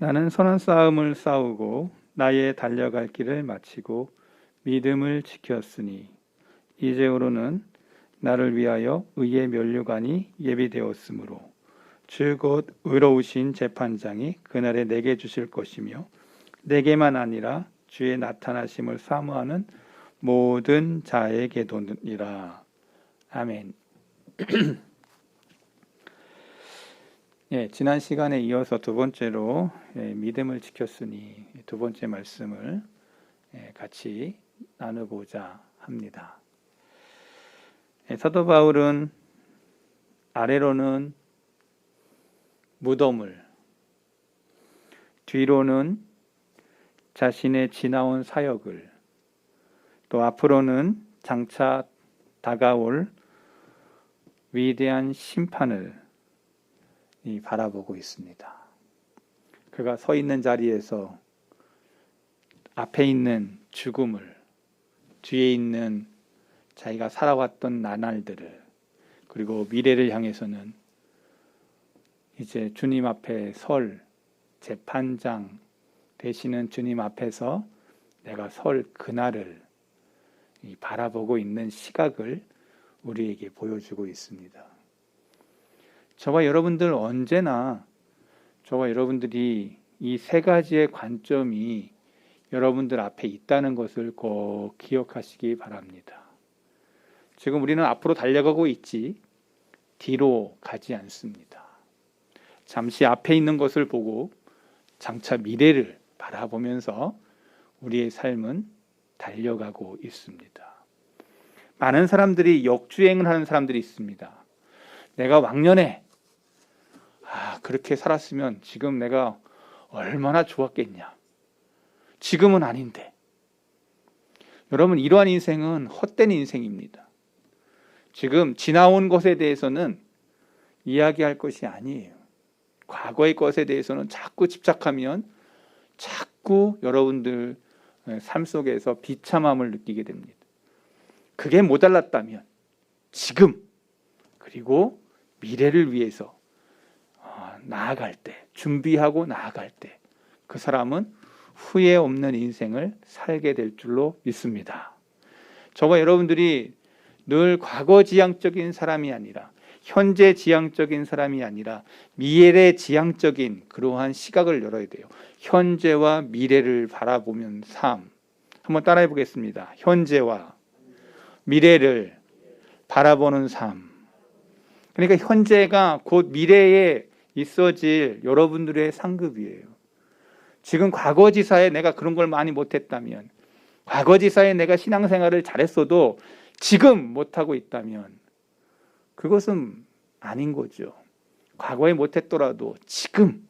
나는 선한 싸움을 싸우고 나의 달려갈 길을 마치고 믿음을 지켰으니 이제후로는 나를 위하여 의의 면류관이 예비되었으므로 주 곧 의로우신 재판장이 그날에 내게 주실 것이며 내게만 아니라 주의 나타나심을 사모하는 모든 자에게도니라. 아멘. 지난 시간에 이어서 두 번째로 믿음을 지켰으니 두 번째 말씀을 같이 나누고자 합니다. 사도 바울은 아래로는 무덤을, 뒤로는 자신의 지나온 사역을, 또 앞으로는 장차 다가올 위대한 심판을 바라보고 있습니다. 그가 서 있는 자리에서 앞에 있는 죽음을, 뒤에 있는 자기가 살아왔던 나날들을, 그리고 미래를 향해서는 이제 주님 앞에 설 재판장 되시는 주님 앞에서 내가 설 그날을 바라보고 있는 시각을 우리에게 보여주고 있습니다. 저와 여러분들 언제나 저와 여러분들이 이 세 가지의 관점이 여러분들 앞에 있다는 것을 꼭 기억하시기 바랍니다. 지금 우리는 앞으로 달려가고 있지 뒤로 가지 않습니다. 잠시 앞에 있는 것을 보고 장차 미래를 바라보면서 우리의 삶은 달려가고 있습니다. 많은 사람들이 역주행을 하는 사람들이 있습니다. 내가 왕년에 그렇게 살았으면 지금 내가 얼마나 좋았겠냐. 지금은 아닌데. 여러분, 이러한 인생은 헛된 인생입니다. 지금 지나온 것에 대해서는 이야기할 것이 아니에요. 과거의 것에 대해서는 자꾸 집착하면 자꾸 여러분들 삶 속에서 비참함을 느끼게 됩니다. 그게 모자랐다면 지금 그리고 미래를 위해서 나아갈 때, 준비하고 나아갈 때 그 사람은 후회 없는 인생을 살게 될 줄로 믿습니다. 저와 여러분들이 늘 과거지향적인 사람이 아니라 현재 지향적인 사람이 아니라 미래 지향적인 그러한 시각을 열어야 돼요. 현재와 미래를 바라보면 삶. 한번 따라해 보겠습니다. 현재와 미래를 바라보는 삶. 그러니까 현재가 곧 미래에 있어질 여러분들의 상급이에요. 지금 과거지사에 내가 그런 걸 많이 못했다면, 과거지사에 내가 신앙생활을 잘했어도 지금 못하고 있다면 그것은 아닌 거죠. 과거에 못했더라도 지금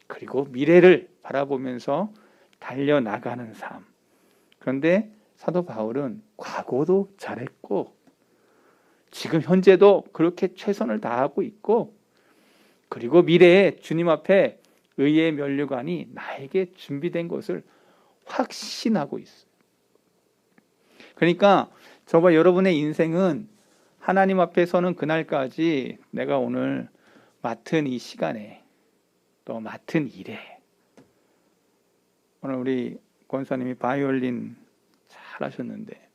그리고 미래를 바라보면서 달려나가는 삶. 그런데 사도 바울은 과거도 잘했고 지금 현재도 그렇게 최선을 다하고 있고 그리고 미래에 주님 앞에 의의 면류관이 나에게 준비된 것을 확신하고 있어요. 그러니까 저와 여러분의 인생은 하나님 앞에 서는 그날까지 내가 오늘 맡은 이 시간에 또 맡은 일에, 오늘 우리 권사님이 바이올린 잘 하셨는데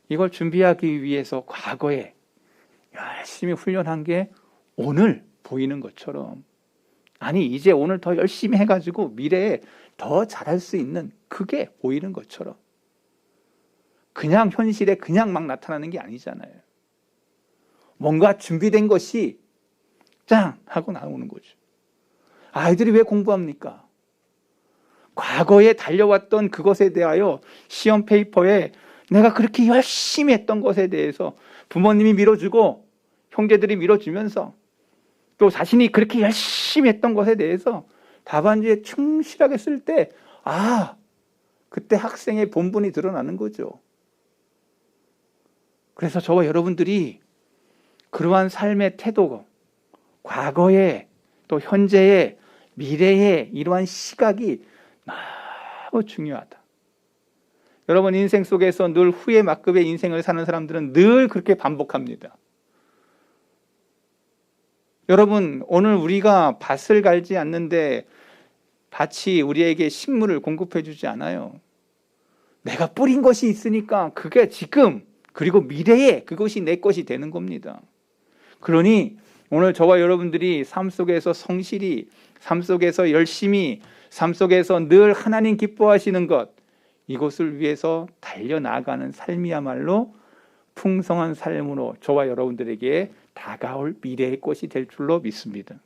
이걸 준비하기 위해서 과거에 열심히 훈련한 게 오늘 보이는 것처럼, 아니 이제 오늘 더 열심히 해가지고 미래에 더 잘할 수 있는 그게 보이는 것처럼 그냥 현실에 그냥 막 나타나는 게 아니잖아요. 뭔가 준비된 것이 짱 하고 나오는 거죠. 아이들이 왜 공부합니까? 과거에 달려왔던 그것에 대하여 시험 페이퍼에 내가 그렇게 열심히 했던 것에 대해서 부모님이 밀어주고 형제들이 밀어주면서 또 자신이 그렇게 열심히 했던 것에 대해서 답안지에 충실하게 쓸 때 그때 학생의 본분이 드러나는 거죠. 그래서 저와 여러분들이 그러한 삶의 태도, 과거에 또 현재에 미래에 이러한 시각이 너무 중요하다. 여러분 인생 속에서 늘 후회 막급의 인생을 사는 사람들은 늘 그렇게 반복합니다. 여러분 오늘 우리가 밭을 갈지 않는데 밭이 우리에게 식물을 공급해 주지 않아요. 내가 뿌린 것이 있으니까 그게 지금 그리고 미래에 그것이 내 것이 되는 겁니다. 그러니 오늘 저와 여러분들이 삶 속에서 성실히, 삶 속에서 열심히, 삶 속에서 늘 하나님 기뻐하시는 것, 이것을 위해서 달려나가는 삶이야말로 풍성한 삶으로 저와 여러분들에게 다가올 미래의 것이 될 줄로 믿습니다.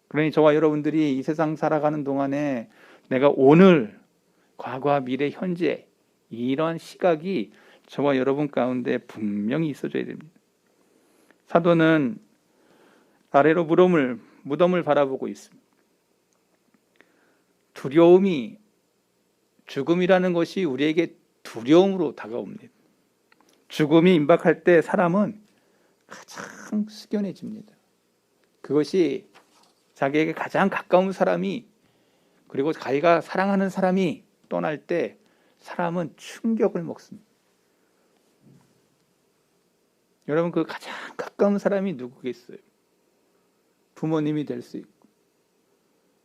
그러니 저와 여러분들이 이 세상 살아가는 동안에 내가 오늘, 과거와 미래, 현재 이런 시각이 저와 여러분 가운데 분명히 있어줘야 됩니다. 사도는 아래로 무덤을 바라보고 있습니다. 두려움이, 죽음이라는 것이 우리에게 두려움으로 다가옵니다. 죽음이 임박할 때 사람은 가장 숙연해집니다. 그것이 자기에게 가장 가까운 사람이, 그리고 자기가 사랑하는 사람이 떠날 때 사람은 충격을 먹습니다. 여러분, 그 가장 가까운 사람이 누구겠어요? 부모님이 될 수 있고,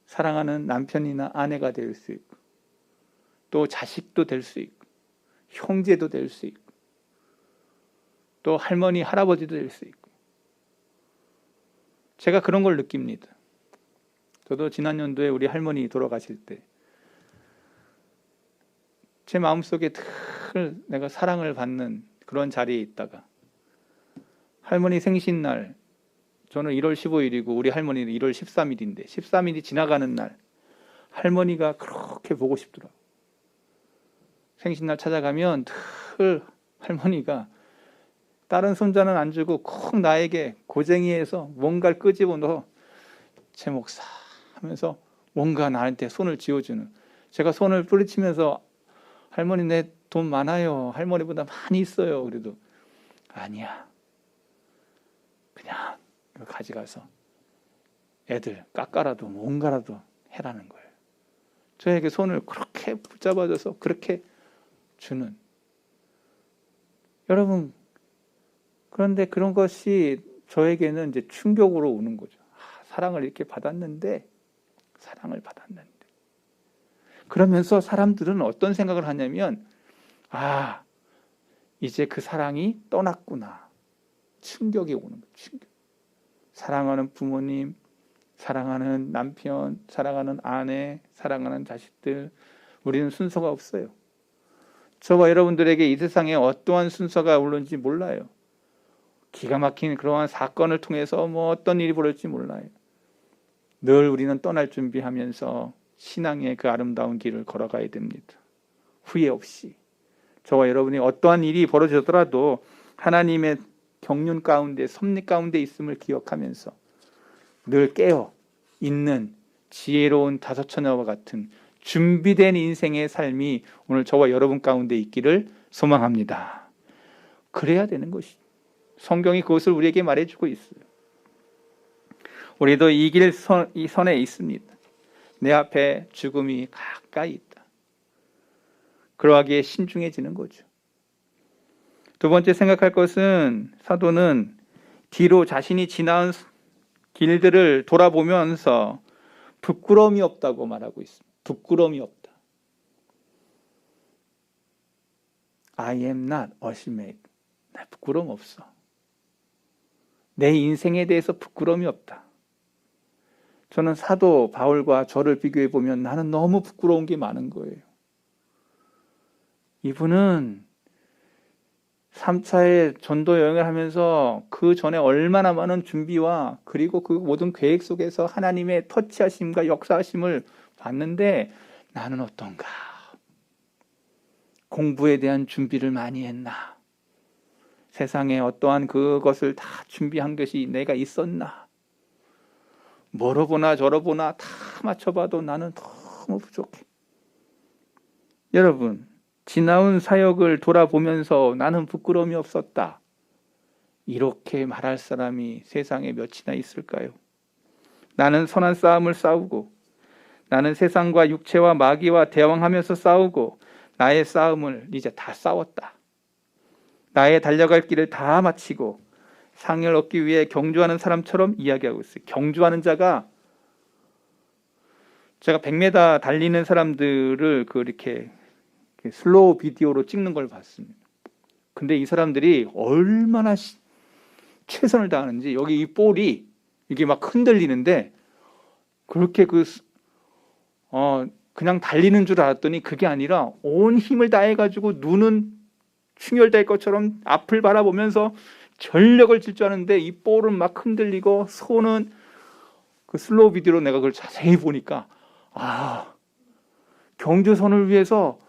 사랑하는 남편이나 아내가 될 수 있고, 또 자식도 될 수 있고, 형제도 될 수 있고, 또 할머니, 할아버지도 될 수 있고. 제가 그런 걸 느낍니다. 저도 지난 연도에 우리 할머니 돌아가실 때 제 마음속에 늘 내가 사랑을 받는 그런 자리에 있다가 할머니 생신날, 저는 1월 15일이고 우리 할머니는 1월 13일인데 13일이 지나가는 날 할머니가 그렇게 보고 싶더라고요. 생신날 찾아가면 늘 할머니가 다른 손자는 안 주고 꼭 나에게 고쟁이에서 뭔가를 끄집어 넣어 제 목사 하면서 뭔가 나한테 손을 쥐어주는, 제가 손을 뿌리치면서 할머니 내 돈 많아요, 할머니보다 많이 있어요. 그래도 아니야, 그냥 이거 가져가서 애들 깎아라도 뭔가라도 해라는 거예요. 저에게 손을 그렇게 붙잡아줘서 그렇게 주는. 여러분, 그런데 그런 것이 저에게는 이제 충격으로 오는 거죠. 사랑을 이렇게 받았는데, 그러면서 사람들은 어떤 생각을 하냐면, 이제 그 사랑이 떠났구나. 충격이 오는 거예요. 충격. 사랑하는 부모님, 사랑하는 남편, 사랑하는 아내, 사랑하는 자식들, 우리는 순서가 없어요. 저와 여러분들에게 이 세상에 어떠한 순서가 오는지 몰라요. 기가 막힌 그러한 사건을 통해서 어떤 일이 벌어질지 몰라요. 늘 우리는 떠날 준비하면서 신앙의 그 아름다운 길을 걸어가야 됩니다. 후회 없이. 저와 여러분이 어떠한 일이 벌어지더라도 하나님의 경륜 가운데, 섭리 가운데 있음을 기억하면서 늘 깨어 있는 지혜로운 다섯 처녀와 같은 준비된 인생의 삶이 오늘 저와 여러분 가운데 있기를 소망합니다. 그래야 되는 것이죠. 성경이 그것을 우리에게 말해주고 있어요. 우리도 이 길 이 선에 있습니다. 내 앞에 죽음이 가까이 있다. 그러하기에 신중해지는 거죠. 두 번째 생각할 것은, 사도는 뒤로 자신이 지나온 길들을 돌아보면서 부끄러움이 없다고 말하고 있습니다. 부끄러움이 없다. I am not ashamed. 나 부끄러움 없어. 내 인생에 대해서 부끄러움이 없다. 저는 사도 바울과 저를 비교해 보면 나는 너무 부끄러운 게 많은 거예요. 이분은 3차의 전도 여행을 하면서 그 전에 얼마나 많은 준비와 그리고 그 모든 계획 속에서 하나님의 터치하심과 역사하심을 봤는데, 나는 어떤가? 공부에 대한 준비를 많이 했나? 세상에 어떠한 그것을 다 준비한 것이 내가 있었나? 뭐로 보나 저로 보나 다 맞춰봐도 나는 너무 부족해. 여러분, 지나온 사역을 돌아보면서 나는 부끄러움이 없었다, 이렇게 말할 사람이 세상에 몇이나 있을까요? 나는 선한 싸움을 싸우고, 나는 세상과 육체와 마귀와 대왕하면서 싸우고, 나의 싸움을 이제 다 싸웠다. 나의 달려갈 길을 다 마치고 상을 얻기 위해 경주하는 사람처럼 이야기하고 있어요. 경주하는 자가 제가 100m 달리는 사람들을 이렇게 슬로우 비디오로 찍는 걸 봤습니다. 근데 이 사람들이 얼마나 최선을 다하는지, 여기 이 볼이 이게 막 흔들리는데 그렇게 그냥 달리는 줄 알았더니 그게 아니라 온 힘을 다해가지고 눈은 충혈될 것처럼 앞을 바라보면서 전력을 질주하는데 이 볼은 막 흔들리고 손은 그 슬로우 비디오로 내가 그걸 자세히 보니까 경주선을 위해서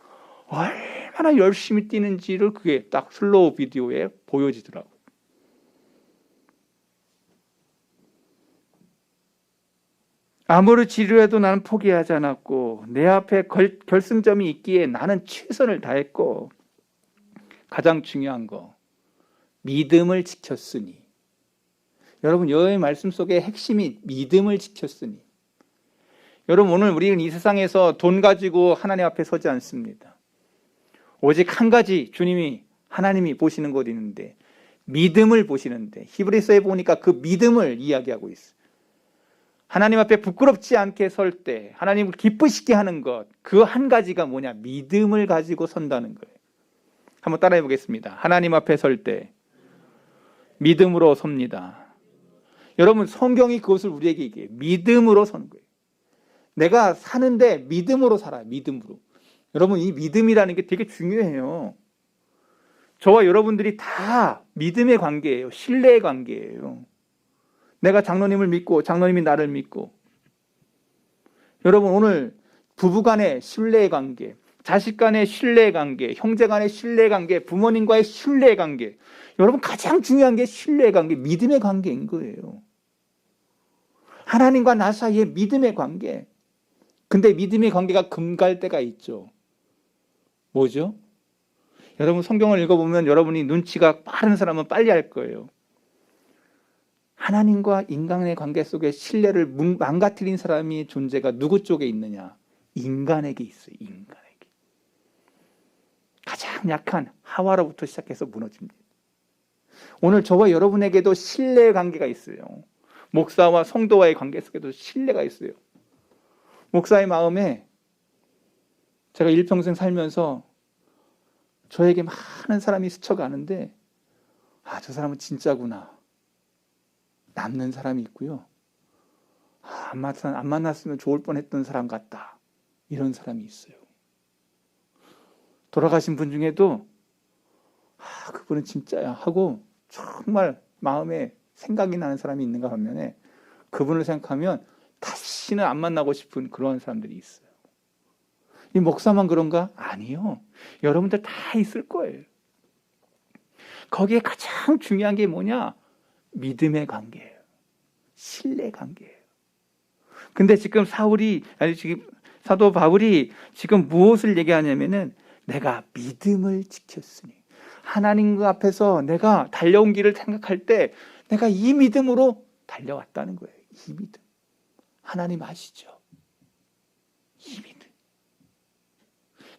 얼마나 열심히 뛰는지를 그게 딱 슬로우 비디오에 보여지더라고요. 아무리 지루해도 나는 포기하지 않았고 내 앞에 결승점이 있기에 나는 최선을 다했고 가장 중요한 거 믿음을 지켰으니. 여러분, 여호와의 말씀 속에 핵심이 믿음을 지켰으니. 여러분, 오늘 우리는 이 세상에서 돈 가지고 하나님 앞에 서지 않습니다. 오직 한 가지 하나님이 보시는 곳이 있는데 믿음을 보시는데, 히브리서에 보니까 그 믿음을 이야기하고 있어요. 하나님 앞에 부끄럽지 않게 설 때 하나님을 기쁘시게 하는 것, 그 한 가지가 뭐냐? 믿음을 가지고 선다는 거예요. 한번 따라해 보겠습니다. 하나님 앞에 설 때 믿음으로 섭니다. 여러분, 성경이 그것을 우리에게 얘기해요. 믿음으로 서는 거예요. 내가 사는데 믿음으로 살아요. 믿음으로. 여러분, 이 믿음이라는 게 되게 중요해요. 저와 여러분들이 다 믿음의 관계예요. 신뢰의 관계예요. 내가 장로님을 믿고 장로님이 나를 믿고. 여러분, 오늘 부부 간의 신뢰의 관계, 자식 간의 신뢰의 관계, 형제 간의 신뢰의 관계, 부모님과의 신뢰의 관계. 여러분, 가장 중요한 게 신뢰의 관계, 믿음의 관계인 거예요. 하나님과 나 사이의 믿음의 관계. 근데 믿음의 관계가 금갈 때가 있죠. 뭐죠? 여러분, 성경을 읽어보면 여러분이 눈치가 빠른 사람은 빨리 알 거예요. 하나님과 인간의 관계 속에 신뢰를 망가뜨린 사람의 존재가 누구 쪽에 있느냐? 인간에게 있어요. 인간에게. 가장 약한 하와로부터 시작해서 무너집니다. 오늘 저와 여러분에게도 신뢰의 관계가 있어요. 목사와 성도와의 관계 속에도 신뢰가 있어요. 목사의 마음에 제가 일평생 살면서 저에게 많은 사람이 스쳐가는데 저 사람은 진짜구나. 남는 사람이 있고요. 안 만났으면 좋을 뻔했던 사람 같다. 이런 사람이 있어요. 돌아가신 분 중에도 그분은 진짜야 하고 정말 마음에 생각이 나는 사람이 있는가 반면에 그분을 생각하면 다시는 안 만나고 싶은 그런 사람들이 있어요. 이 목사만 그런가? 아니요. 여러분들 다 있을 거예요. 거기에 가장 중요한 게 뭐냐? 믿음의 관계예요. 신뢰 관계예요. 근데 지금 사도 바울이 지금 무엇을 얘기하냐면은 내가 믿음을 지켰으니. 하나님 앞에서 내가 달려온 길을 생각할 때 내가 이 믿음으로 달려왔다는 거예요. 이 믿음. 하나님 아시죠? 이 믿음.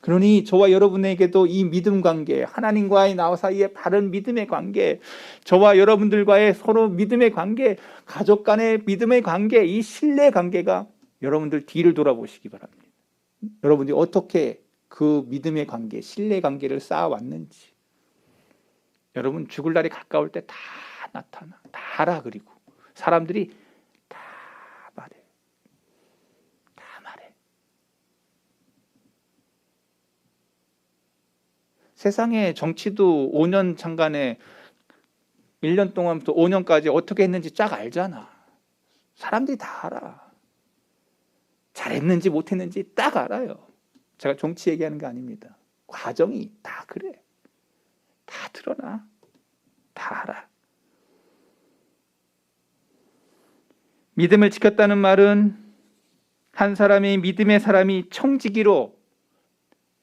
그러니 저와 여러분에게도 이 믿음 관계, 하나님과의 나 사이의 바른 믿음의 관계, 저와 여러분들과의 서로 믿음의 관계, 가족 간의 믿음의 관계, 이 신뢰 관계가 여러분들 뒤를 돌아보시기 바랍니다. 여러분들이 어떻게 그 믿음의 관계, 신뢰 관계를 쌓아왔는지. 여러분, 죽을 날이 가까울 때 다 나타나. 다 알아. 그리고 사람들이 다 말해. 다 말해. 세상의 정치도 5년 장관에 1년 동안부터 5년까지 어떻게 했는지 쫙 알잖아. 사람들이 다 알아. 잘했는지 못했는지 딱 알아요. 제가 정치 얘기하는 게 아닙니다. 과정이 다 그래. 다 드러나. 다 알아. 믿음을 지켰다는 말은 한 사람이 믿음의 사람이 청지기로,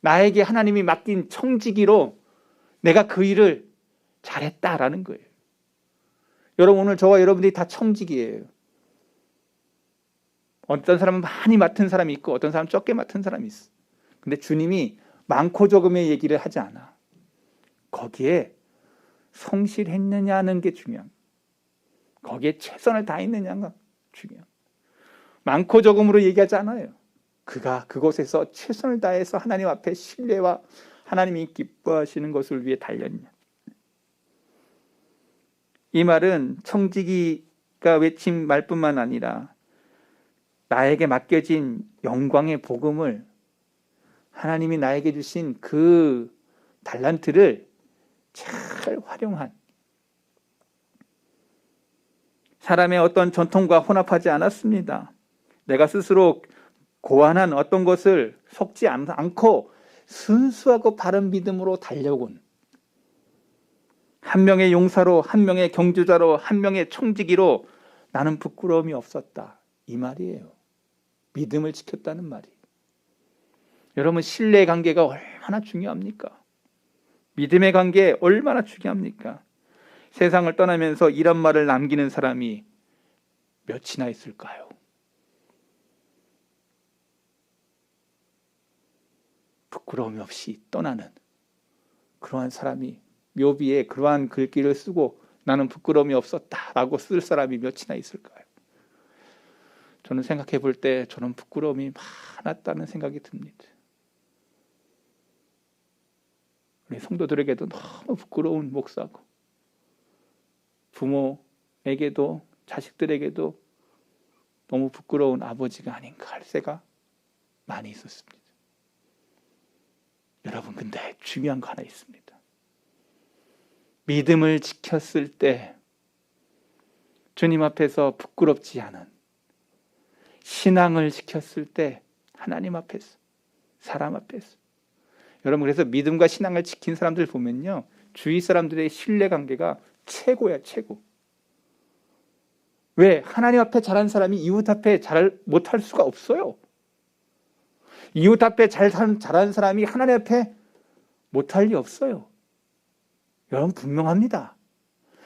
나에게 하나님이 맡긴 청지기로 내가 그 일을 잘했다라는 거예요. 여러분, 오늘 저와 여러분들이 다 청지기예요. 어떤 사람은 많이 맡은 사람이 있고 어떤 사람은 적게 맡은 사람이 있어. 근데 주님이 많고 적음의 얘기를 하지 않아. 거기에 성실했느냐는 게 중요한, 거기에 최선을 다했느냐가 중요한. 많고 적음으로 얘기하지 않아요. 그가 그곳에서 최선을 다해서 하나님 앞에 신뢰와 하나님이 기뻐하시는 것을 위해 달렸냐. 이 말은 청지기가 외친 말뿐만 아니라 나에게 맡겨진 영광의 복음을, 하나님이 나에게 주신 그 달란트를 잘 활용한, 사람의 어떤 전통과 혼합하지 않았습니다. 내가 스스로 고안한 어떤 것을 속지 않고 순수하고 바른 믿음으로 달려온, 한 명의 용사로, 한 명의 경주자로, 한 명의 청지기로 나는 부끄러움이 없었다, 이 말이에요. 믿음을 지켰다는 말이. 여러분, 신뢰의 관계가 얼마나 중요합니까? 믿음의 관계 얼마나 중요합니까? 세상을 떠나면서 이런 말을 남기는 사람이 몇이나 있을까요? 부끄러움이 없이 떠나는 그러한 사람이, 묘비에 그러한 글귀를 쓰고 나는 부끄러움이 없었다라고 쓸 사람이 몇이나 있을까요? 저는 생각해 볼 때 저는 부끄러움이 많았다는 생각이 듭니다. 우리 성도들에게도 너무 부끄러운 목사고, 부모에게도 자식들에게도 너무 부끄러운 아버지가 아닌가 할 때가 많이 있었습니다. 여러분, 근데 중요한 거 하나 있습니다. 믿음을 지켰을 때 주님 앞에서 부끄럽지 않은, 신앙을 지켰을 때 하나님 앞에서, 사람 앞에서, 여러분, 그래서 믿음과 신앙을 지킨 사람들 보면요, 주위 사람들의 신뢰관계가 최고야, 최고. 왜? 하나님 앞에 잘한 사람이 이웃 앞에 잘 못할 수가 없어요. 이웃 앞에 잘한 사람이 하나님 앞에 못할 리 없어요. 여러분, 분명합니다.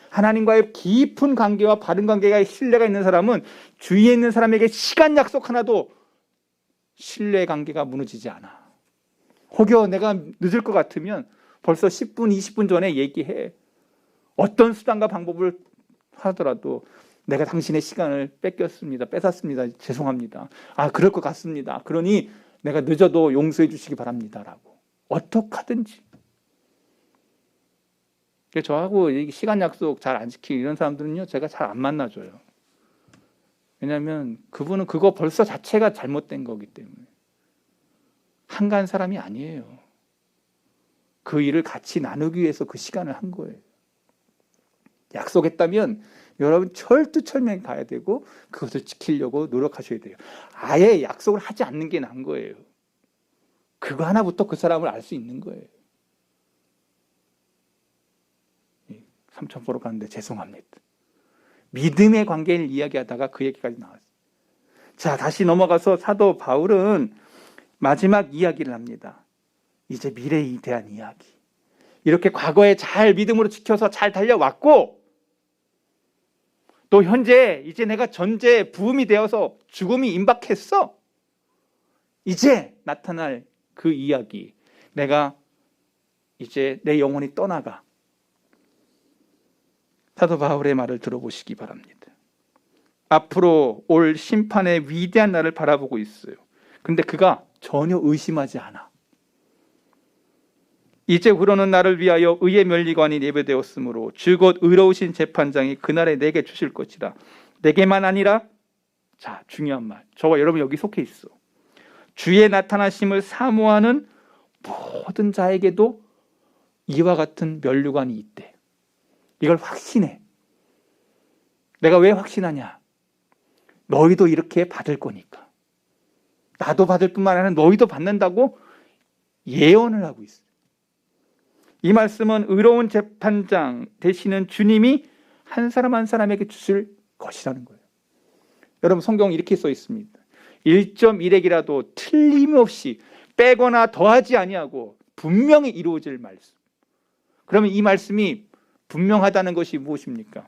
하나님과의 깊은 관계와 바른 관계가, 신뢰가 있는 사람은 주위에 있는 사람에게 시간 약속 하나도 신뢰 관계가 무너지지 않아. 혹여 내가 늦을 것 같으면 벌써 10분, 20분 전에 얘기해. 어떤 수단과 방법을 하더라도 내가 당신의 시간을 뺏었습니다. 죄송합니다. 그럴 것 같습니다. 그러니 내가 늦어도 용서해 주시기 바랍니다. 라고. 어떻게 하든지. 저하고 시간 약속 잘 안 지키는 이런 사람들은요, 제가 잘 안 만나줘요. 왜냐하면 그분은 그거 벌써 자체가 잘못된 거기 때문에. 한가한 사람이 아니에요. 그 일을 같이 나누기 위해서 그 시간을 한 거예요. 약속했다면 여러분 철두철미하게 가야 되고 그것을 지키려고 노력하셔야 돼요. 아예 약속을 하지 않는 게 나은 거예요. 그거 하나부터 그 사람을 알 수 있는 거예요. 삼천 보러 가는데 죄송합니다. 믿음의 관계를 이야기하다가 그 얘기까지 나왔어요. 자, 다시 넘어가서 사도 바울은 마지막 이야기를 합니다. 이제 미래에 대한 이야기. 이렇게 과거에 잘 믿음으로 지켜서 잘 달려왔고, 또 현재 이제 내가 전제 부음이 되어서 죽음이 임박했어. 이제 나타날 그 이야기. 내가 이제 내 영혼이 떠나가. 사도 바울의 말을 들어보시기 바랍니다. 앞으로 올 심판의 위대한 날을 바라보고 있어요. 근데 그가 전혀 의심하지 않아. 이제 후로는 나를 위하여 의의 면리관이 예배되었으므로 주 곧 의로우신 재판장이 그날에 내게 주실 것이다. 내게만 아니라, 자, 중요한 말. 저와 여러분 여기 속해 있어. 주의 나타나심을 사모하는 모든 자에게도 이와 같은 면류관이 있대. 이걸 확신해. 내가 왜 확신하냐? 너희도 이렇게 받을 거니까. 나도 받을 뿐만 아니라 너희도 받는다고 예언을 하고 있어요. 이 말씀은 의로운 재판장 되시는 주님이 한 사람 한 사람에게 주실 것이라는 거예요. 여러분, 성경 이렇게 써 있습니다. 1.1핵이라도 틀림없이 빼거나 더하지 아니하고 분명히 이루어질 말씀. 그러면 이 말씀이 분명하다는 것이 무엇입니까?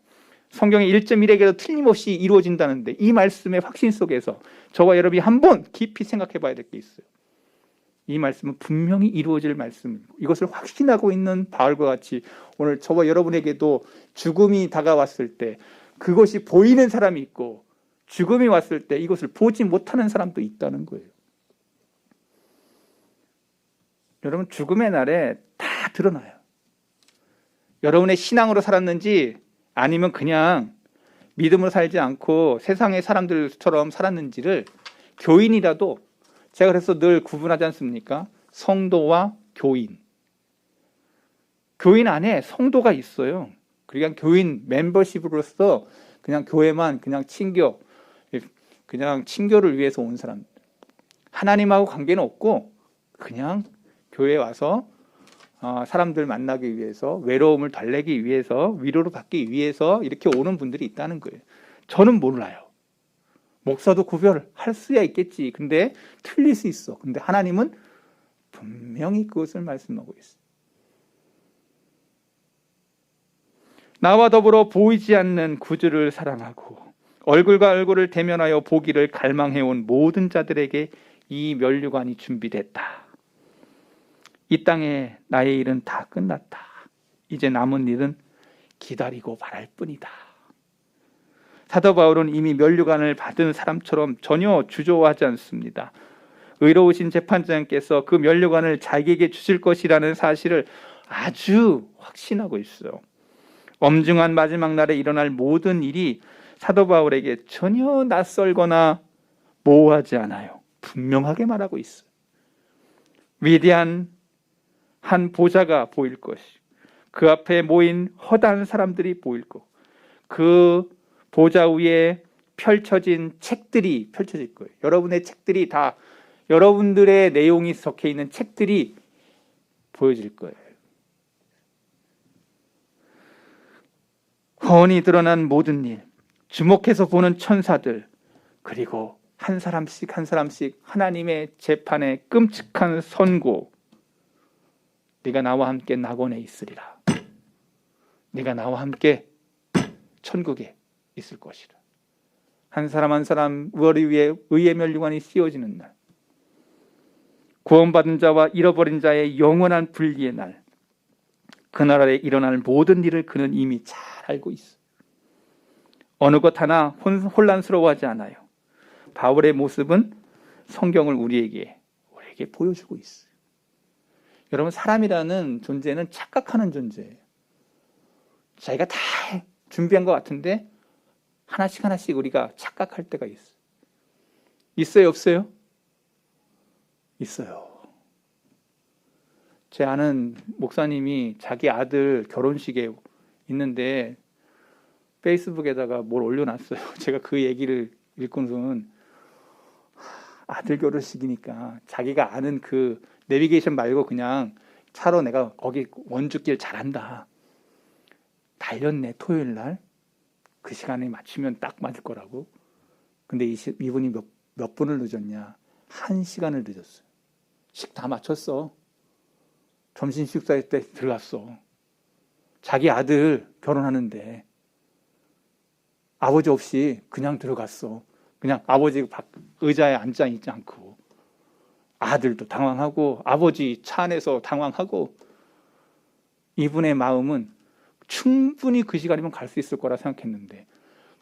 성경의 1.1핵에도 틀림없이 이루어진다는데, 이 말씀의 확신 속에서 저와 여러분이 한번 깊이 생각해 봐야 될 게 있어요. 이 말씀은 분명히 이루어질 말씀이고, 이것을 확신하고 있는 바울과 같이 오늘 저와 여러분에게도 죽음이 다가왔을 때 그것이 보이는 사람이 있고, 죽음이 왔을 때 이것을 보지 못하는 사람도 있다는 거예요. 여러분 죽음의 날에 다 드러나요. 여러분의 신앙으로 살았는지 아니면 그냥 믿음으로 살지 않고 세상의 사람들처럼 살았는지를 교인이라도 제가 그래서 늘 구분하지 않습니까? 성도와 교인. 교인 안에 성도가 있어요. 그냥 교인 멤버십으로서 그냥 교회만 그냥 그냥 친교를 위해서 온 사람. 하나님하고 관계는 없고 그냥 교회에 와서 사람들 만나기 위해서, 외로움을 달래기 위해서, 위로를 받기 위해서 이렇게 오는 분들이 있다는 거예요. 저는 몰라요. 목사도 구별할 수야 있겠지. 근데 틀릴 수 있어. 근데 하나님은 분명히 그것을 말씀하고 있어요. 나와 더불어 보이지 않는 구주를 사랑하고 얼굴과 얼굴을 대면하여 보기를 갈망해온 모든 자들에게 이 면류관이 준비됐다. 이 땅에 나의 일은 다 끝났다. 이제 남은 일은 기다리고 바랄 뿐이다. 사도 바울은 이미 면류관을 받은 사람처럼 전혀 주저하지 않습니다. 의로우신 재판장께서 그 면류관을 자기에게 주실 것이라는 사실을 아주 확신하고 있어요. 엄중한 마지막 날에 일어날 모든 일이 사도 바울에게 전혀 낯설거나 모호하지 않아요. 분명하게 말하고 있어요. 위대한 한 보좌가 보일 것이, 그 앞에 모인 허다한 사람들이 보일 것, 그 보좌 위에 펼쳐진 책들이 펼쳐질 거예요. 여러분의 책들이 다, 여러분들의 내용이 적혀 있는 책들이 보여질 거예요. 훤히 드러난 모든 일, 주목해서 보는 천사들, 그리고 한 사람씩 한 사람씩 하나님의 재판의 끔찍한 선고. 네가 나와 함께 낙원에 있으리라. 네가 나와 함께 천국에 있을 것이라. 한 사람 한 사람 머리 위에 의의 면류관이 씌워지는 날, 구원받은 자와 잃어버린 자의 영원한 분리의 날, 그날에 일어날 모든 일을 그는 이미 잘 알고 있어. 어느 것 하나 혼란스러워하지 않아요. 바울의 모습은 성경을 우리에게 보여주고 있어요. 여러분, 사람이라는 존재는 착각하는 존재예요. 자기가 다 준비한 것 같은데 하나씩 하나씩 우리가 착각할 때가 있어요. 있어요, 없어요? 있어요. 제 아는 목사님이 자기 아들 결혼식에 있는데 페이스북에다가 뭘 올려놨어요. 제가 그 얘기를 읽고는 아들 결혼식이니까 자기가 아는 그 내비게이션 말고 그냥 차로 내가 거기 원주길 잘한다. 달렸네, 토요일 날. 그 시간에 맞추면 딱 맞을 거라고. 근데 이분이 몇 분을 늦었냐? 1시간을 늦었어요. 식 다 맞췄어. 점심 식사할 때 들어갔어. 자기 아들 결혼하는데 아버지 없이 그냥 들어갔어. 그냥 아버지 의자에 앉아 있지 않고. 아들도 당황하고 아버지 차 안에서 당황하고. 이분의 마음은 충분히 그 시간이면 갈 수 있을 거라 생각했는데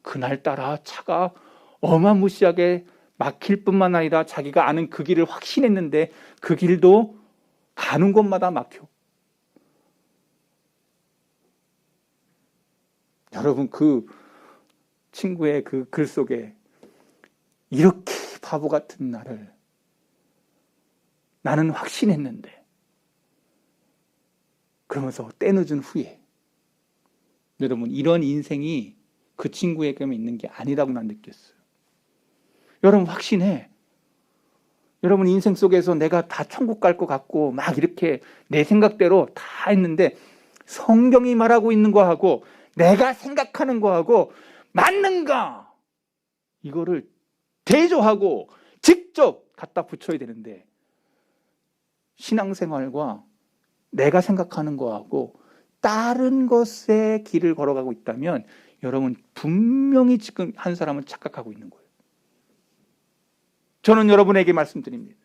그날따라 차가 어마무시하게 막힐 뿐만 아니라 자기가 아는 그 길을 확신했는데 그 길도 가는 곳마다 막혀. 여러분, 그 친구의 그 글 속에 이렇게 바보 같은 나를 나는 확신했는데, 그러면서 때늦은 후에, 여러분, 이런 인생이 그 친구에게만 있는 게 아니라고 난 느꼈어요. 여러분, 확신해. 여러분 인생 속에서 내가 다 천국 갈 것 같고 막 이렇게 내 생각대로 다 했는데 성경이 말하고 있는 거하고 내가 생각하는 거하고 맞는가? 이거를 대조하고 직접 갖다 붙여야 되는데 신앙생활과 내가 생각하는 거하고 다른 것에 길을 걸어가고 있다면 여러분 분명히 지금 한 사람은 착각하고 있는 거예요. 저는 여러분에게 말씀드립니다.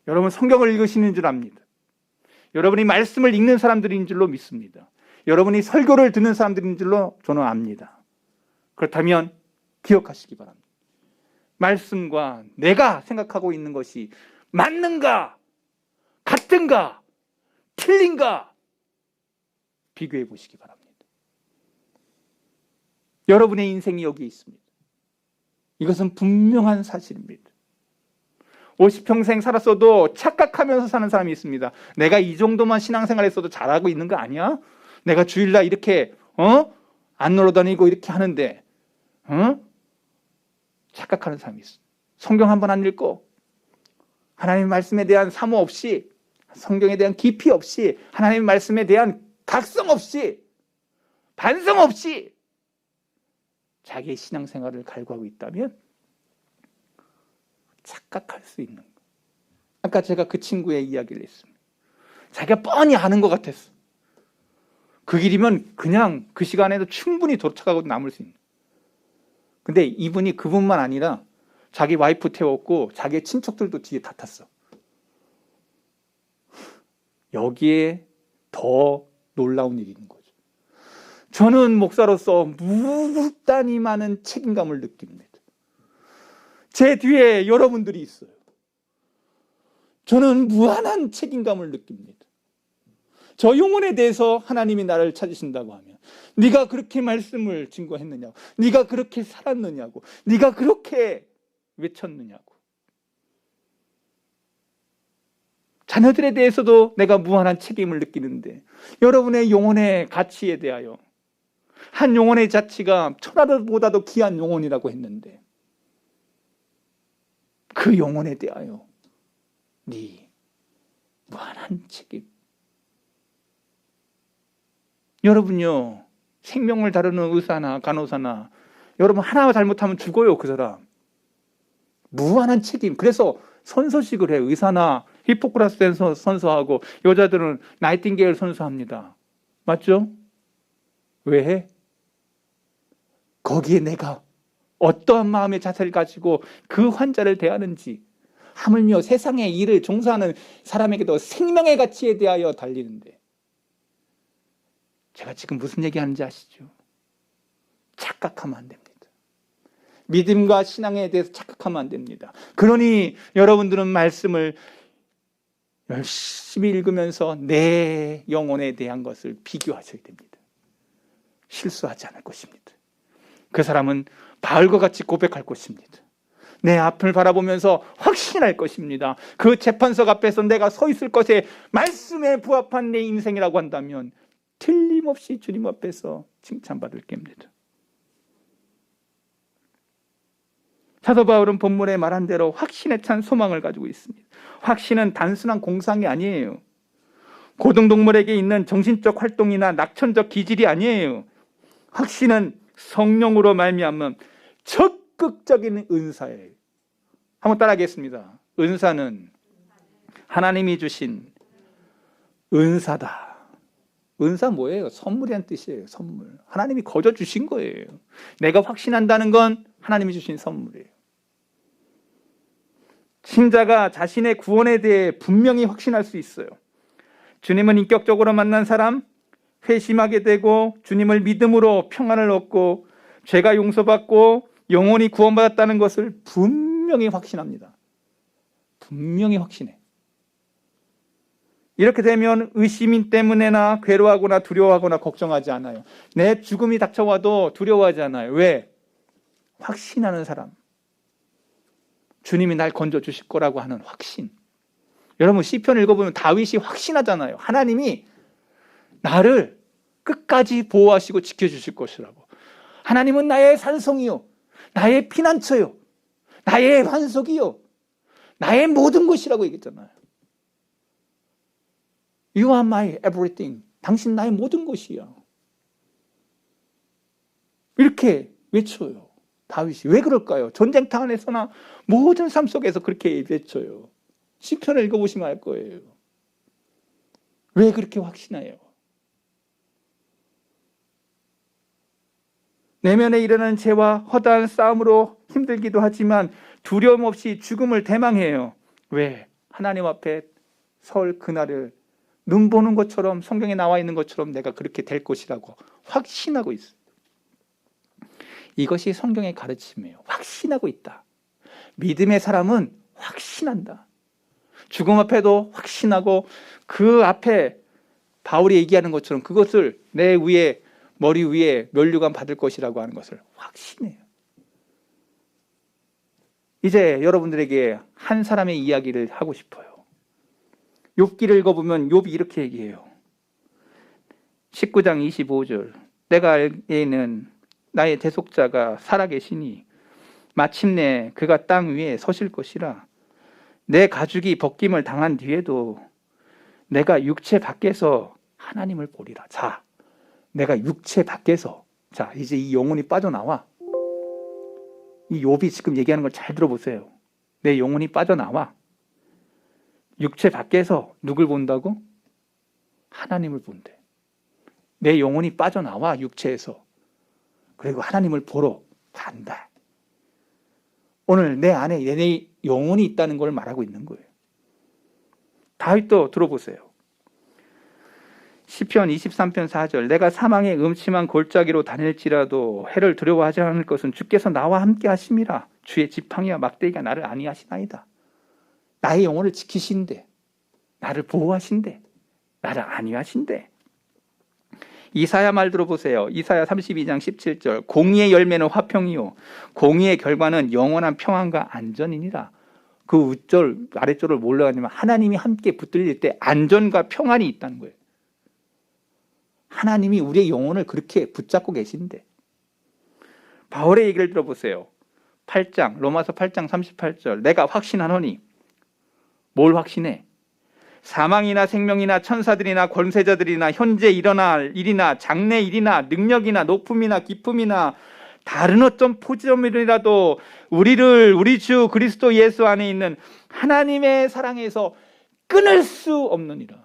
여러분 성경을 읽으시는 줄 압니다. 여러분이 말씀을 읽는 사람들인 줄로 믿습니다. 여러분이 설교를 듣는 사람들인 줄로 저는 압니다. 그렇다면 기억하시기 바랍니다. 말씀과 내가 생각하고 있는 것이 맞는가? 같은가? 틀린가? 비교해 보시기 바랍니다. 여러분의 인생이 여기 있습니다. 이것은 분명한 사실입니다. 50평생 살았어도 착각하면서 사는 사람이 있습니다. 내가 이 정도만 신앙생활 했어도 잘하고 있는 거 아니야? 내가 주일날 이렇게 안 놀러 다니고 이렇게 하는데 착각하는 사람이 있어요. 성경 한 번 안 읽고 하나님의 말씀에 대한 사모 없이, 성경에 대한 깊이 없이, 하나님의 말씀에 대한 각성 없이, 반성 없이 자기의 신앙생활을 갈구하고 있다면 착각할 수 있는 거. 아까 제가 그 친구의 이야기를 했습니다. 자기가 뻔히 아는 것 같았어. 그 길이면 그냥 그 시간에도 충분히 도착하고 남을 수 있는. 근데 이분이 그분만 아니라 자기 와이프 태웠고 자기의 친척들도 뒤에 다 탔어. 여기에 더 놀라운 일이 있는 거죠. 저는 목사로서 무단히 많은 책임감을 느낍니다. 제 뒤에 여러분들이 있어요. 저는 무한한 책임감을 느낍니다. 저 영혼에 대해서 하나님이 나를 찾으신다고 하면 네가 그렇게 말씀을 증거했느냐고, 네가 그렇게 살았느냐고, 네가 그렇게 외쳤느냐고. 자녀들에 대해서도 내가 무한한 책임을 느끼는데 여러분의 영혼의 가치에 대하여, 한 영혼의 가치가 천하보다도 귀한 영혼이라고 했는데 그 영혼에 대하여 네 무한한 책임. 여러분요, 생명을 다루는 의사나 간호사나 여러분 하나 잘못하면 죽어요, 그 사람. 무한한 책임. 그래서 선서식을 해요. 의사나 히포크라테스 선서하고 여자들은 나이팅게일 선서합니다. 맞죠? 왜 해? 거기에 내가 어떠한 마음의 자세를 가지고 그 환자를 대하는지, 하물며 세상의 일을 종사하는 사람에게도 생명의 가치에 대하여 달리는데, 제가 지금 무슨 얘기하는지 아시죠? 착각하면 안 됩니다. 믿음과 신앙에 대해서 착각하면 안 됩니다. 그러니 여러분들은 말씀을 열심히 읽으면서 내 영혼에 대한 것을 비교하셔야 됩니다. 실수하지 않을 것입니다. 그 사람은 바울과 같이 고백할 것입니다. 내 앞을 바라보면서 확신할 것입니다. 그 재판석 앞에서 내가 서 있을 것에 말씀에 부합한 내 인생이라고 한다면 틀림없이 주님 앞에서 칭찬받을 겁니다. 사도 바울은 본문에 말한 대로 확신에 찬 소망을 가지고 있습니다. 확신은 단순한 공상이 아니에요. 고등동물에게 있는 정신적 활동이나 낙천적 기질이 아니에요. 확신은 성령으로 말미암은 적극적인 은사예요. 한번 따라하겠습니다. 은사는 하나님이 주신 은사다. 은사 뭐예요? 선물이란 뜻이에요. 선물. 하나님이 거저 주신 거예요. 내가 확신한다는 건 하나님이 주신 선물이에요. 신자가 자신의 구원에 대해 분명히 확신할 수 있어요. 주님은 인격적으로 만난 사람, 회심하게 되고 주님을 믿음으로 평안을 얻고 죄가 용서받고 영혼이 구원받았다는 것을 분명히 확신합니다. 분명히 확신해. 이렇게 되면 의심 때문에나 괴로워하거나 두려워하거나 걱정하지 않아요. 내 죽음이 닥쳐와도 두려워하지 않아요. 왜? 확신하는 사람. 주님이 날 건져주실 거라고 하는 확신. 여러분 시편 읽어보면 다윗이 확신하잖아요. 하나님이 나를 끝까지 보호하시고 지켜주실 것이라고. 하나님은 나의 산성이요, 나의 피난처요, 나의 반석이요, 나의 모든 것이라고 얘기했잖아요. You are my everything. 당신 나의 모든 것이야. 이렇게 외쳐요. 다윗이. 왜 그럴까요? 전쟁터 안에서나 모든 삶 속에서 그렇게 외쳐요. 시편을 읽어보시면 알 거예요. 왜 그렇게 확신해요? 내면에 일어나는 죄와 허다한 싸움으로 힘들기도 하지만 두려움 없이 죽음을 대망해요. 왜? 하나님 앞에 설 그날을 눈 보는 것처럼, 성경에 나와 있는 것처럼 내가 그렇게 될 것이라고 확신하고 있어요. 이것이 성경의 가르침이에요. 확신하고 있다. 믿음의 사람은 확신한다. 죽음 앞에도 확신하고 그 앞에 바울이 얘기하는 것처럼 그것을 내 위에 머리 위에 면류관 받을 것이라고 하는 것을 확신해요. 이제 여러분들에게 한 사람의 이야기를 하고 싶어요. 욥기를 읽어보면 욥이 이렇게 얘기해요. 19장 25절 내가 알기에는 나의 대속자가 살아계시니 마침내 그가 땅 위에 서실 것이라. 내 가죽이 벗김을 당한 뒤에도 내가 육체 밖에서 하나님을 보리라. 자, 내가 육체 밖에서, 자, 이제 이 영혼이 빠져나와. 이 욥이 지금 얘기하는 걸 잘 들어보세요. 내 영혼이 빠져나와. 육체 밖에서 누굴 본다고? 하나님을 본대. 내 영혼이 빠져나와 육체에서. 그리고 하나님을 보러 간다. 오늘 내 안에 내 영혼이 있다는 걸 말하고 있는 거예요. 다윗도 들어보세요. 시편 23편 4절 내가 사망의 음침한 골짜기로 다닐지라도 해를 두려워하지 않을 것은 주께서 나와 함께 하심이라. 주의 지팡이와 막대기가 나를 안위하시나이다. 나의 영혼을 지키신대. 나를 보호하신대. 나를 안위하신대. 이사야 말 들어보세요. 이사야 32장 17절 공의의 열매는 화평이요 공의의 결과는 영원한 평안과 안전이니라. 그 윗절 아랫절을 뭘로 하냐면 하나님이 함께 붙들릴 때 안전과 평안이 있다는 거예요. 하나님이 우리의 영혼을 그렇게 붙잡고 계신데. 바울의 얘기를 들어보세요. 8장 로마서 8장 38절 내가 확신하노니. 뭘 확신해? 사망이나 생명이나 천사들이나 권세자들이나 현재 일어날 일이나 장래 일이나 능력이나 높음이나 깊음이나 다른 어떤 포지점이라도 우리 주 그리스도 예수 안에 있는 하나님의 사랑에서 끊을 수 없느니라.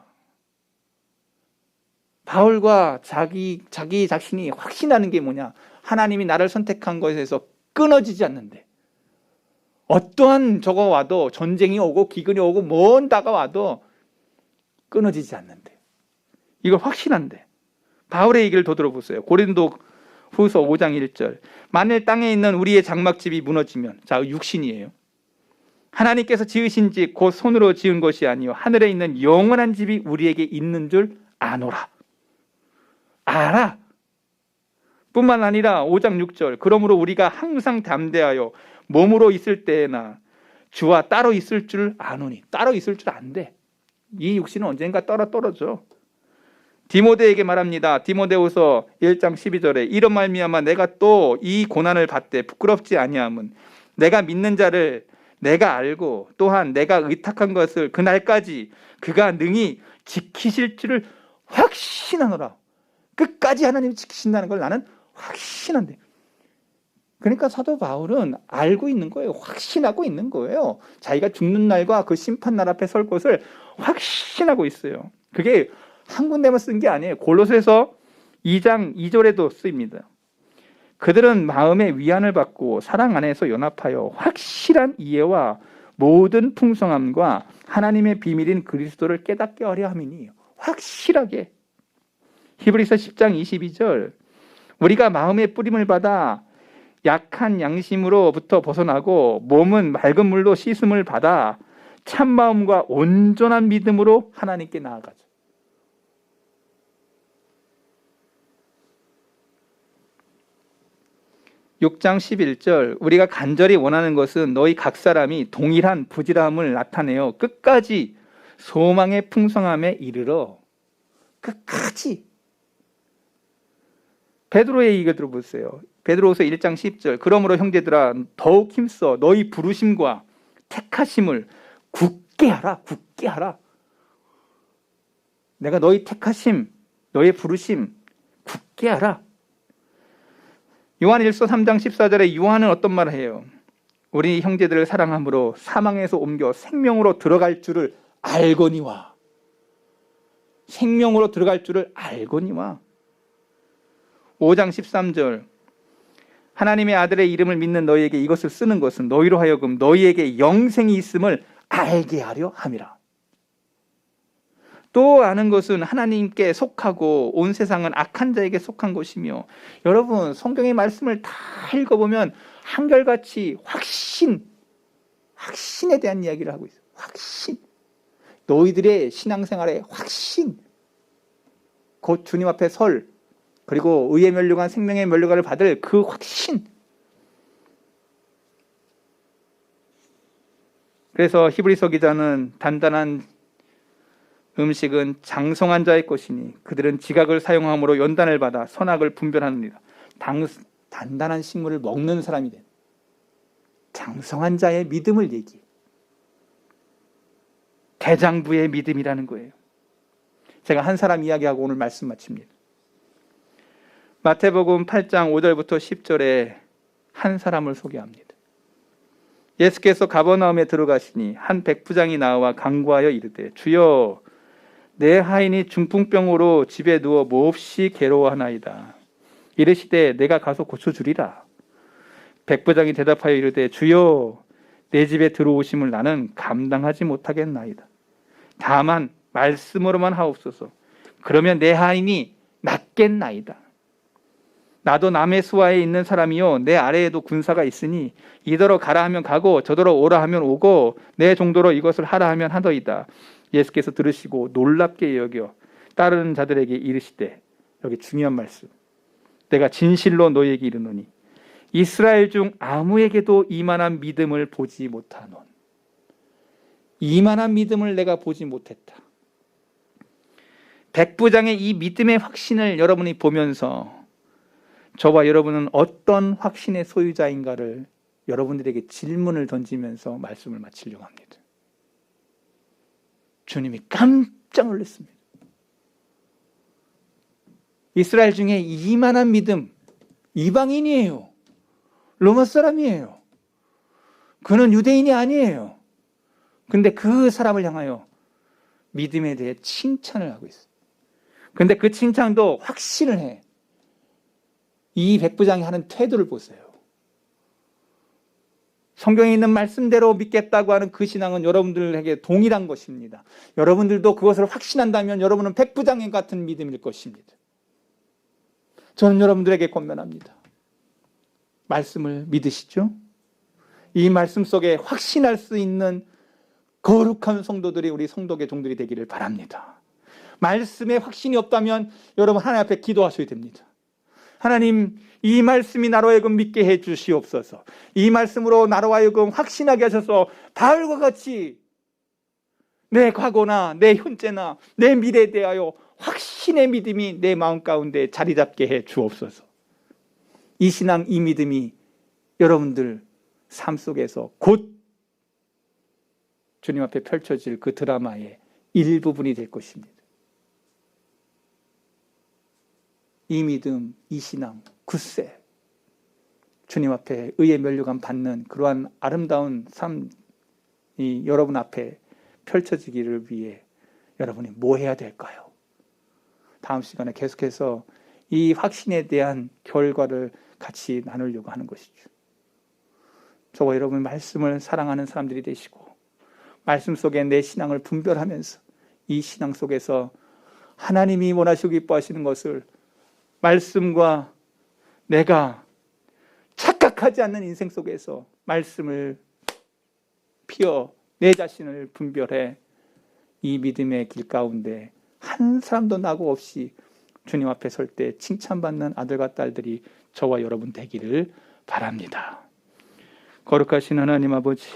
바울과 자기 자신이 확신하는 게 뭐냐? 하나님이 나를 선택한 것에서 끊어지지 않는데. 어떠한 저거 와도 전쟁이 오고 기근이 오고 먼 다가와도 끊어지지 않는데. 이걸 확신한데. 바울의 얘기를 더 들어보세요. 고린도 후서 5장 1절 만일 땅에 있는 우리의 장막집이 무너지면, 자, 육신이에요. 하나님께서 지으신 집 곧 손으로 지은 것이 아니요 하늘에 있는 영원한 집이 우리에게 있는 줄 아노라. 알아. 뿐만 아니라 5장 6절 그러므로 우리가 항상 담대하여 몸으로 있을 때에나 주와 따로 있을 줄 아노니. 따로 있을 줄 안돼. 이 육신은 언젠가 떨어져. 디모데에게 말합니다. 디모데후서 1장 12절에 이런 말미암아 내가 또 이 고난을 받되 부끄럽지 아니함은 내가 믿는 자를 내가 알고 또한 내가 의탁한 것을 그날까지 그가 능히 지키실 줄을 확신하노라. 끝까지 하나님이 지키신다는 걸 나는 확신한대. 그러니까 사도 바울은 알고 있는 거예요. 확신하고 있는 거예요. 자기가 죽는 날과 그 심판날 앞에 설 것을 확신하고 있어요. 그게 한 군데만 쓴 게 아니에요. 골로새서 2장 2절에도 쓰입니다. 그들은 마음의 위안을 받고 사랑 안에서 연합하여 확실한 이해와 모든 풍성함과 하나님의 비밀인 그리스도를 깨닫게 하려 함이니. 확실하게. 히브리서 10장 22절 우리가 마음의 뿌림을 받아 약한 양심으로부터 벗어나고 몸은 맑은 물로 씻음을 받아 참마음과 온전한 믿음으로 하나님께 나아가죠. (6장 11절) 우리가 간절히 원하는 것은 너희 각 사람이 동일한 부지런함을 나타내어 끝까지 소망의 풍성함에 이르러. 끝까지. 베드로의 얘기를 들어보세요. 베드로후서 1장 10절 그러므로 형제들아 더욱 힘써 너희 부르심과 택하심을 굳게 하라. 굳게 하라. 내가 너희 택하심, 너희 부르심 굳게 하라. 요한일서 3장 14절에 요한은 어떤 말을 해요? 우리 형제들을 사랑함으로 사망에서 옮겨 생명으로 들어갈 줄을 알거니와. 생명으로 들어갈 줄을 알거니와. 5장 13절 하나님의 아들의 이름을 믿는 너희에게 이것을 쓰는 것은 너희로 하여금 너희에게 영생이 있음을 알게 하려 함이라. 또 아는 것은 하나님께 속하고 온 세상은 악한 자에게 속한 것이며. 여러분 성경의 말씀을 다 읽어보면 한결같이 확신에 대한 이야기를 하고 있어요. 확신. 너희들의 신앙생활의 확신, 곧 주님 앞에 설, 그리고 의의 면류관, 생명의 면류관을 받을 그 확신. 그래서 히브리서 기자는 단단한 음식은 장성한 자의 것이니 그들은 지각을 사용함으로 연단을 받아 선악을 분별하느니라. 단단한 식물을 먹는 사람이 된 장성한 자의 믿음을 얘기해. 대장부의 믿음이라는 거예요. 제가 한 사람 이야기하고 오늘 말씀 마칩니다. 마태복음 8장 5절부터 10절에 한 사람을 소개합니다. 예수께서 가버나움에 들어가시니 한 백부장이 나와 간구하여 이르되 주여 내 하인이 중풍병으로 집에 누워 몹시 괴로워하나이다. 이르시되 내가 가서 고쳐주리라. 백부장이 대답하여 이르되 주여 내 집에 들어오심을 나는 감당하지 못하겠나이다. 다만 말씀으로만 하옵소서. 그러면 내 하인이 낫겠나이다. 나도 남의 수하에 있는 사람이요 내 아래에도 군사가 있으니 이더러 가라 하면 가고 저더러 오라 하면 오고 내 정도로 이것을 하라 하면 하더이다. 예수께서 들으시고 놀랍게 여겨 따르는 자들에게 이르시되, 여기 중요한 말씀, 내가 진실로 너희에게 이르노니 이스라엘 중 아무에게도 이만한 믿음을 보지 못하노. 이만한 믿음을 내가 보지 못했다. 백부장의 이 믿음의 확신을 여러분이 보면서 저와 여러분은 어떤 확신의 소유자인가를 여러분들에게 질문을 던지면서 말씀을 마치려고 합니다. 주님이 깜짝 놀랐습니다. 이스라엘 중에 이만한 믿음, 이방인이에요. 로마 사람이에요. 그는 유대인이 아니에요. 근데 그 사람을 향하여 믿음에 대해 칭찬을 하고 있어요. 근데 그 칭찬도 확신을 해. 이 백부장이 하는 태도를 보세요. 성경에 있는 말씀대로 믿겠다고 하는 그 신앙은 여러분들에게 동일한 것입니다. 여러분들도 그것을 확신한다면 여러분은 백부장 같은 믿음일 것입니다. 저는 여러분들에게 권면합니다. 말씀을 믿으시죠? 이 말씀 속에 확신할 수 있는 거룩한 성도들이 우리 성도계 종들이 되기를 바랍니다. 말씀에 확신이 없다면 여러분 하나님 앞에 기도하셔야 됩니다. 하나님, 이 말씀이 나로 하여금 믿게 해 주시옵소서. 이 말씀으로 나로 하여금 확신하게 하셔서 바울과 같이 내 과거나 내 현재나 내 미래에 대하여 확신의 믿음이 내 마음 가운데 자리 잡게 해 주옵소서. 이 신앙, 이 믿음이 여러분들 삶 속에서 곧 주님 앞에 펼쳐질 그 드라마의 일부분이 될 것입니다. 이 믿음, 이 신앙, 굳세 주님 앞에 의의 면류관 받는 그러한 아름다운 삶이 여러분 앞에 펼쳐지기를 위해 여러분이 뭐 해야 될까요? 다음 시간에 계속해서 이 확신에 대한 결과를 같이 나누려고 하는 것이죠. 저와 여러분 말씀을 사랑하는 사람들이 되시고 말씀 속에 내 신앙을 분별하면서 이 신앙 속에서 하나님이 원하시고 기뻐하시는 것을 말씀과 내가 착각하지 않는 인생 속에서 말씀을 피워 내 자신을 분별해 이 믿음의 길 가운데 한 사람도 나고 없이 주님 앞에 설 때 칭찬받는 아들과 딸들이 저와 여러분 되기를 바랍니다. 거룩하신 하나님 아버지,